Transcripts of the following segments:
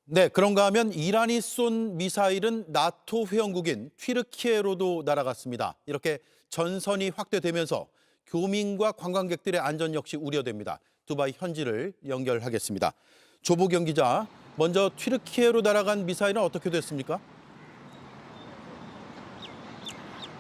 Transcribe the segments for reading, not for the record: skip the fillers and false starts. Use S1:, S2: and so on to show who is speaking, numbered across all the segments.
S1: 네, 그런가 하면 이란이 쏜 미사일은 나토 회원국인 튀르키예로도 날아갔습니다. 이렇게 전선이 확대되면서 교민과 관광객들의 안전 역시 우려됩니다. 두바이 현지를 연결하겠습니다. 조보경 기자, 먼저 튀르키예로 날아간 미사일은 어떻게 됐습니까?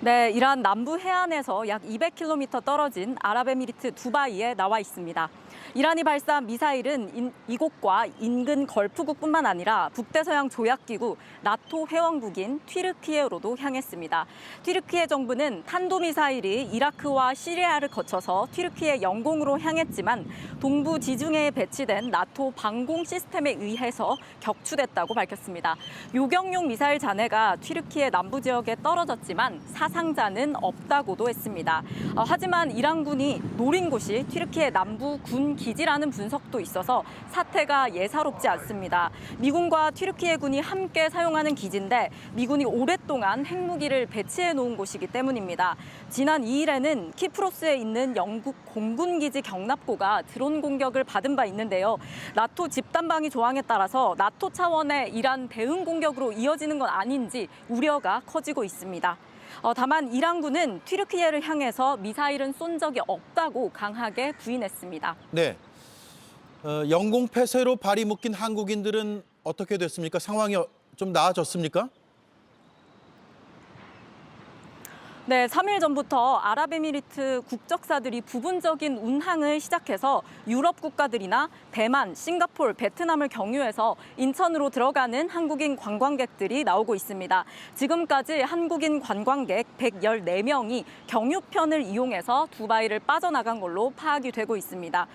S2: 네, 이란 남부 해안에서 약 200km 떨어진 아랍에미리트 두바이에 나와 있습니다. 이란이 발사한 미사일은 이곳과 인근 걸프국뿐만 아니라 북대서양 조약기구 나토 회원국인 튀르키예로도 향했습니다. 튀르키예 정부는 탄도미사일이 이라크와 시리아를 거쳐서 튀르키예 영공으로 향했지만 동부 지중해에 배치된 나토 방공 시스템에 의해서 격추됐다고 밝혔습니다. 요격용 미사일 잔해가 튀르키예 남부 지역에 떨어졌지만 사상자는 없다고도 했습니다. 하지만 이란군이 노린 곳이 튀르키예 남부 군 기지라는 분석도 있어서 사태가 예사롭지 않습니다. 미군과 튀르키예군이 함께 사용하는 기지인데 미군이 오랫동안 핵무기를 배치해 놓은 곳이기 때문입니다. 지난 2일에는 키프로스에 있는 영국 공군기지 경납고가 드론 공격을 받은 바 있는데요. 나토 집단방위 조항에 따라서 나토 차원의 이란 대응 공격으로 이어지는 건 아닌지 우려가 커지고 있습니다. 다만 이란군은 튀르키예를 향해서 미사일은 쏜 적이 없다고 강하게 부인했습니다.
S1: 네, 영공 폐쇄로 발이 묶인 한국인들은 어떻게 됐습니까? 상황이 좀 나아졌습니까?
S2: 네, 3일 전부터 아랍에미리트 국적사들이 부분적인 운항을 시작해서 유럽 국가들이나 대만, 싱가포르, 베트남을 경유해서 인천으로 들어가는 한국인 관광객들이 나오고 있습니다. 지금까지 한국인 관광객 114명이 경유편을 이용해서 두바이를 빠져나간 걸로 파악이 되고 있습니다.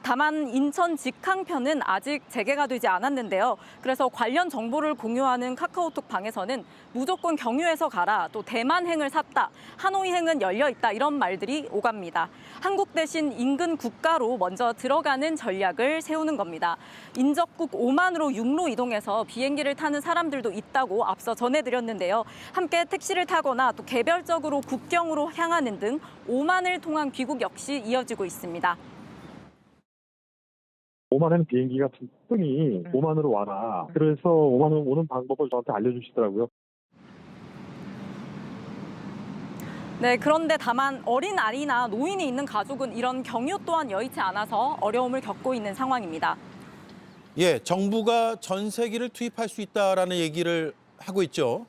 S2: 다만 인천 직항편은 아직 재개가 되지 않았는데요. 그래서 관련 정보를 공유하는 카카오톡 방에서는 무조건 경유해서 가라, 또 대만행을 샀다, 하노이행은 열려 있다 이런 말들이 오갑니다. 한국 대신 인근 국가로 먼저 들어가는 전략을 세우는 겁니다. 인접국 오만으로 육로 이동해서 비행기를 타는 사람들도 있다고 앞서 전해드렸는데요. 함께 택시를 타거나 또 개별적으로 국경으로 향하는 등 오만을 통한 귀국 역시 이어지고 있습니다.
S3: 오만은 비행기가 뜨니 오만으로 와라. 그래서 오만으로 오는 방법을 저한테 알려주시더라고요.
S2: 네, 그런데 다만 어린 아이나 노인이 있는 가족은 이런 경유 또한 여의치 않아서 어려움을 겪고 있는 상황입니다.
S1: 예, 정부가 전세기를 투입할 수 있다라는 얘기를 하고 있죠.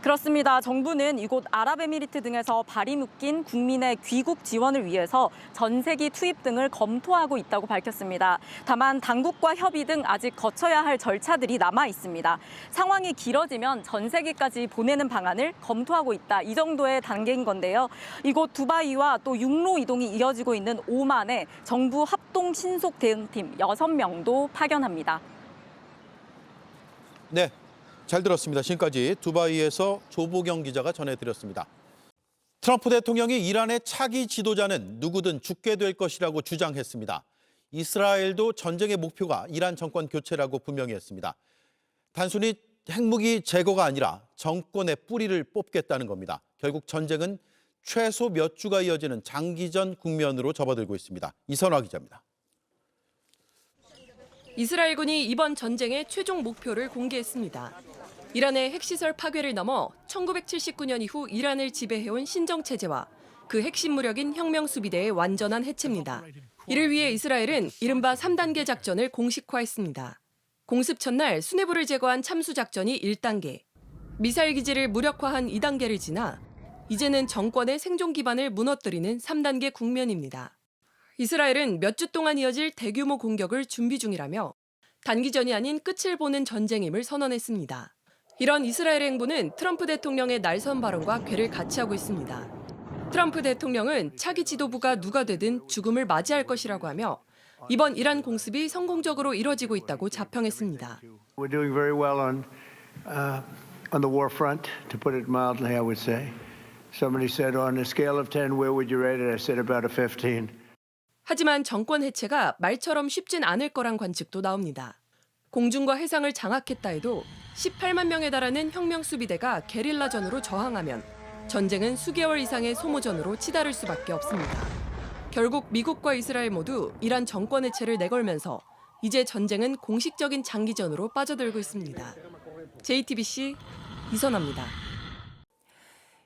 S2: 그렇습니다. 정부는 이곳 아랍에미리트 등에서 발이 묶인 국민의 귀국 지원을 위해서 전세기 투입 등을 검토하고 있다고 밝혔습니다. 다만 당국과 협의 등 아직 거쳐야 할 절차들이 남아 있습니다. 상황이 길어지면 전세기까지 보내는 방안을 검토하고 있다. 이 정도의 단계인 건데요. 이곳 두바이와 또 육로 이동이 이어지고 있는 오만에 정부 합동 신속 대응팀 6명도 파견합니다.
S1: 네, 잘 들었습니다. 지금까지 두바이에서 조보경 기자가 전해드렸습니다. 트럼프 대통령이 이란의 차기 지도자는 누구든 죽게 될 것이라고 주장했습니다. 이스라엘도 전쟁의 목표가 이란 정권 교체라고 분명히 했습니다. 단순히 핵무기 제거가 아니라 정권의 뿌리를 뽑겠다는 겁니다. 결국 전쟁은 최소 몇 주가 이어지는 장기전 국면으로 접어들고 있습니다. 이선화 기자입니다.
S4: 이스라엘군이 이번 전쟁의 최종 목표를 공개했습니다. 이란의 핵시설 파괴를 넘어 1979년 이후 이란을 지배해온 신정체제와 그 핵심 무력인 혁명수비대의 완전한 해체입니다. 이를 위해 이스라엘은 이른바 3단계 작전을 공식화했습니다. 공습 첫날 수뇌부를 제거한 참수작전이 1단계, 미사일 기지를 무력화한 2단계를 지나 이제는 정권의 생존 기반을 무너뜨리는 3단계 국면입니다. 이스라엘은 몇 주 동안 이어질 대규모 공격을 준비 중이라며 단기전이 아닌 끝을 보는 전쟁임을 선언했습니다. 이런 이스라엘의 행보는 트럼프 대통령의 날선 발언과 궤를 같이 하고 있습니다. 트럼프 대통령은 차기 지도부가 누가 되든 죽음을 맞이할 것이라고 하며 이번 이란 공습이 성공적으로 이뤄지고 있다고 자평했습니다.
S5: We're doing very well on the war front, to put it mildly, I would say. Somebody said on a scale of 10, where would you rate it? I said about a 15.
S4: 하지만 정권 해체가 말처럼 쉽진 않을 거란 관측도 나옵니다. 공중과 해상을 장악했다 해도 18만 명에 달하는 혁명수비대가 게릴라전으로 저항하면 전쟁은 수개월 이상의 소모전으로 치달을 수밖에 없습니다. 결국 미국과 이스라엘 모두 이란 정권 해체를 내걸면서 이제 전쟁은 공식적인 장기전으로 빠져들고 있습니다. JTBC 이선아입니다.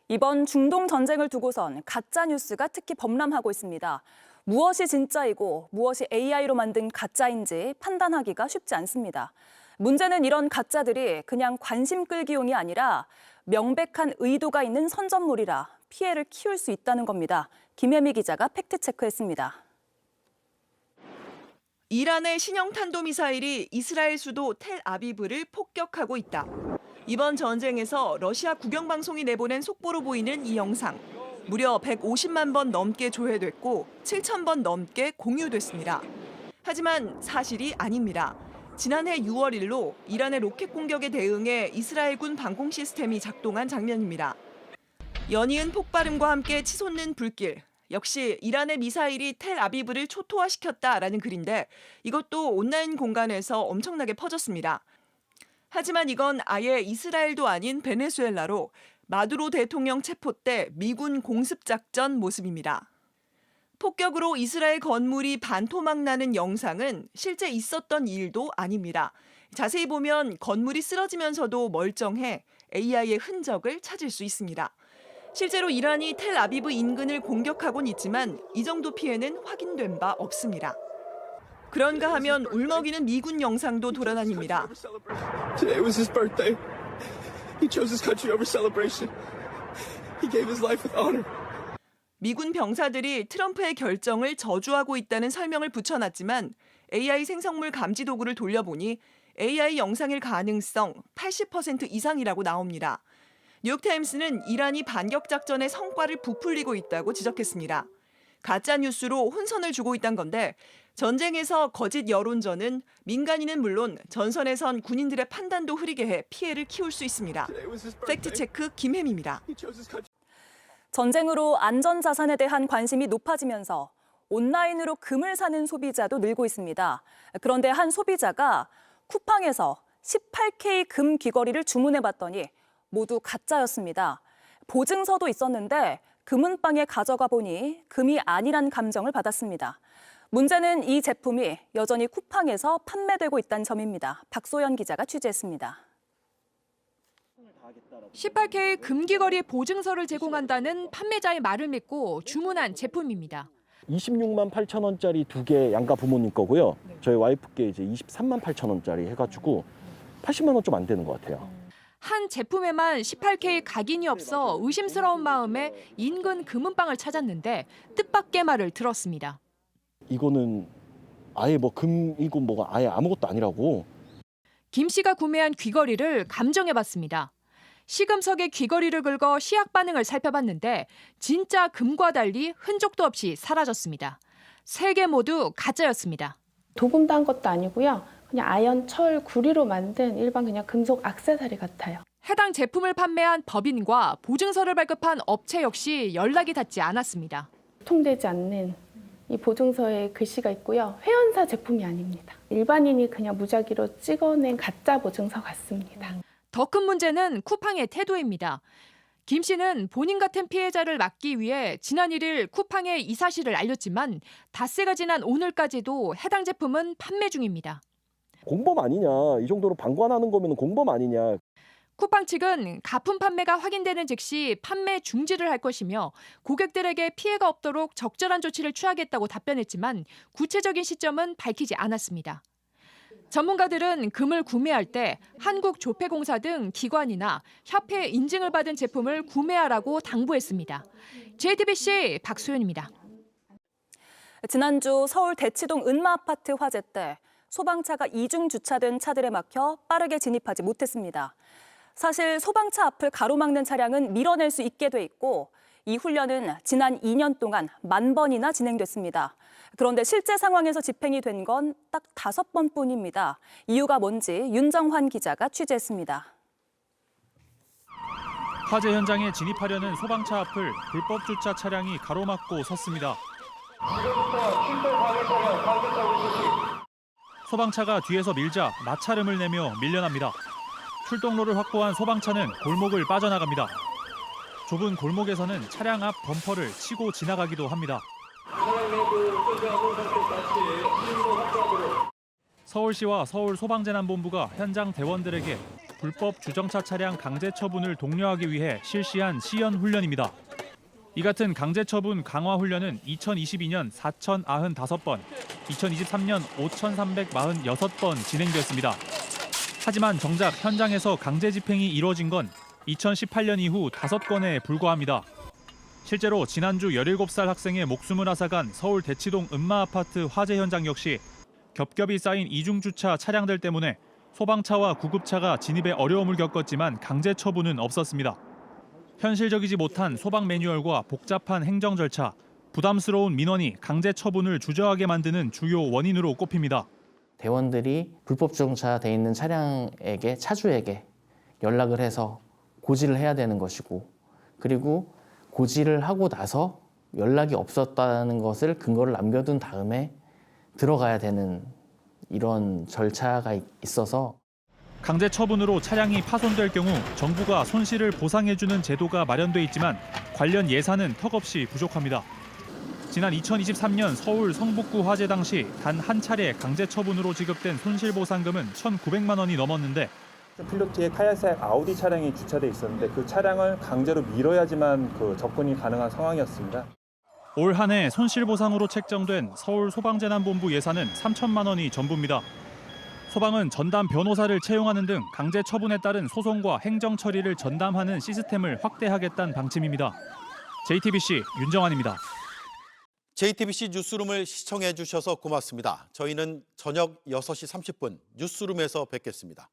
S2: 이번 중동 전쟁을 두고선 가짜 뉴스가 특히 범람하고 있습니다. 무엇이 진짜이고 무엇이 AI로 만든 가짜인지 판단하기가 쉽지 않습니다. 문제는 이런 가짜들이 그냥 관심 끌기용이 아니라 명백한 의도가 있는 선전물이라 피해를 키울 수 있다는 겁니다. 김혜미 기자가 팩트체크했습니다.
S6: 이란의 신형 탄도미사일이 이스라엘 수도 텔아비브를 폭격하고 있다. 이번 전쟁에서 러시아 국영방송이 내보낸 속보로 보이는 이 영상. 무려 150만 번 넘게 조회됐고 7천 번 넘게 공유됐습니다. 하지만 사실이 아닙니다. 지난해 6월 1로 이란의 로켓 공격에 대응해 이스라엘군 방공 시스템이 작동한 장면입니다. 연이은 폭발음과 함께 치솟는 불길. 역시 이란의 미사일이 텔아비브를 초토화시켰다라는 글인데 이것도 온라인 공간에서 엄청나게 퍼졌습니다. 하지만 이건 아예 이스라엘도 아닌 베네수엘라로 마두로 대통령 체포 때 미군 공습작전 모습입니다. 폭격으로 이스라엘 건물이 반토막 나는 영상은 실제 있었던 일도 아닙니다. 자세히 보면 건물이 쓰러지면서도 멀쩡해 AI의 흔적을 찾을 수 있습니다. 실제로 이란이 텔아비브 인근을 공격하곤 있지만 이 정도 피해는 확인된 바 없습니다. 그런가 하면 울먹이는 미군 영상도 돌아다닙니다.
S7: Today was his birthday. He chose his country over celebration. He gave his life with honor.
S6: 미군 병사들이 트럼프의 결정을 저주하고 있다는 설명을 붙여놨지만 AI 생성물 감지 도구를 돌려보니 AI 영상일 가능성 80% 이상이라고 나옵니다. 뉴욕타임스는 이란이 반격 작전의 성과를 부풀리고 있다고 지적했습니다. 가짜 뉴스로 혼선을 주고 있다는 건데 전쟁에서 거짓 여론전은 민간인은 물론 전선에선 군인들의 판단도 흐리게 해 피해를 키울 수 있습니다. 팩트체크 김혜미입니다.
S2: 전쟁으로 안전자산에 대한 관심이 높아지면서 온라인으로 금을 사는 소비자도 늘고 있습니다. 그런데 한 소비자가 쿠팡에서 18K 금 귀걸이를 주문해봤더니 모두 가짜였습니다. 보증서도 있었는데 금은방에 가져가 보니 금이 아니란 감정을 받았습니다. 문제는 이 제품이 여전히 쿠팡에서 판매되고 있다는 점입니다. 박소연 기자가 취재했습니다.
S8: 18K 금귀걸이 보증서를 제공한다는 판매자의 말을 믿고 주문한 제품입니다.
S9: 26만 8천 원짜리 2개 양가 부모님 거고요. 저희 와이프께 이제 23만 8천 원짜리 해가지고 80만 원 좀 안 되는 것 같아요.
S8: 한 제품에만 18K 각인이 없어 의심스러운 마음에 인근 금은방을 찾았는데 뜻밖의 말을 들었습니다.
S9: 이거는 아예 뭐 금이고 뭐가 아예 아무것도 아니라고.
S8: 김 씨가 구매한 귀걸이를 감정해봤습니다. 시금석에 귀걸이를 긁어 시약 반응을 살펴봤는데 진짜 금과 달리 흔적도 없이 사라졌습니다. 3개 모두 가짜였습니다.
S10: 도금도 한 것도 아니고요. 그냥 아연, 철, 구리로 만든 일반 그냥 금속 액세서리 같아요.
S8: 해당 제품을 판매한 법인과 보증서를 발급한 업체 역시 연락이 닿지 않았습니다.
S10: 유통되지 않는 이 보증서에 글씨가 있고요. 회원사 제품이 아닙니다. 일반인이 그냥 무작위로 찍어낸 가짜 보증서 같습니다.
S8: 더 큰 문제는 쿠팡의 태도입니다. 김 씨는 본인 같은 피해자를 막기 위해 지난 1일 쿠팡에 이 사실을 알렸지만 닷새가 지난 오늘까지도 해당 제품은 판매 중입니다.
S9: 공범 아니냐. 이 정도로 방관하는 거면 공범 아니냐.
S8: 쿠팡 측은 가품 판매가 확인되는 즉시 판매 중지를 할 것이며 고객들에게 피해가 없도록 적절한 조치를 취하겠다고 답변했지만 구체적인 시점은 밝히지 않았습니다. 전문가들은 금을 구매할 때 한국조폐공사 등 기관이나 협회 인증을 받은 제품을 구매하라고 당부했습니다. JTBC 박소연입니다.
S2: 지난주 서울 대치동 은마아파트 화재 때 소방차가 이중 주차된 차들에 막혀 빠르게 진입하지 못했습니다. 사실 소방차 앞을 가로막는 차량은 밀어낼 수 있게 돼 있고 이 훈련은 지난 2년 동안 10,000번이나 진행됐습니다. 그런데 실제 상황에서 집행이 된 건 딱 5번뿐입니다. 이유가 뭔지 윤정환 기자가 취재했습니다.
S11: 화재 현장에 진입하려는 소방차 앞을 불법 주차 차량이 가로막고 섰습니다. 소방차가 뒤에서 밀자 마찰음을 내며 밀려납니다. 출동로를 확보한 소방차는 골목을 빠져나갑니다. 좁은 골목에서는 차량 앞 범퍼를 치고 지나가기도 합니다. 서울시와 서울소방재난본부가 현장 대원들에게 불법 주정차 차량 강제 처분을 독려하기 위해 실시한 시연 훈련입니다. 이 같은 강제 처분 강화 훈련은 2022년 4,095번, 2023년 5,346번 진행됐습니다. 하지만 정작 현장에서 강제 집행이 이뤄진 건 2018년 이후 5건에 불과합니다. 실제로 지난주 17살 학생의 목숨을 앗아간 서울 대치동 은마아파트 화재 현장 역시 겹겹이 쌓인 이중주차 차량들 때문에 소방차와 구급차가 진입에 어려움을 겪었지만 강제 처분은 없었습니다. 현실적이지 못한 소방 매뉴얼과 복잡한 행정 절차, 부담스러운 민원이 강제 처분을 주저하게 만드는 주요 원인으로 꼽힙니다.
S12: 대원들이 불법 주정차돼 있는 차량에게 차주에게 연락을 해서 고지를 해야 되는 것이고, 그리고 고지를 하고 나서 연락이 없었다는 것을 근거를 남겨둔 다음에 들어가야 되는 이런 절차가 있어서
S11: 강제 처분으로 차량이 파손될 경우 정부가 손실을 보상해주는 제도가 마련돼 있지만 관련 예산은 턱없이 부족합니다. 지난 2023년 서울 성북구 화재 당시 단 한 차례 강제 처분으로 지급된 손실보상금은 1,900만 원이 넘었는데
S13: 필로티에 하얀색 아우디 차량이 주차돼 있었는데 그 차량을 강제로 밀어야지만 접근이 가능한 상황이었습니다.
S11: 올 한 해 손실보상으로 책정된 서울소방재난본부 예산은 3천만 원이 전부입니다. 소방은 전담 변호사를 채용하는 등 강제 처분에 따른 소송과 행정 처리를 전담하는 시스템을 확대하겠다는 방침입니다. JTBC 윤정환입니다.
S1: JTBC 뉴스룸을 시청해 주셔서 고맙습니다. 저희는 저녁 6시 30분 뉴스룸에서 뵙겠습니다.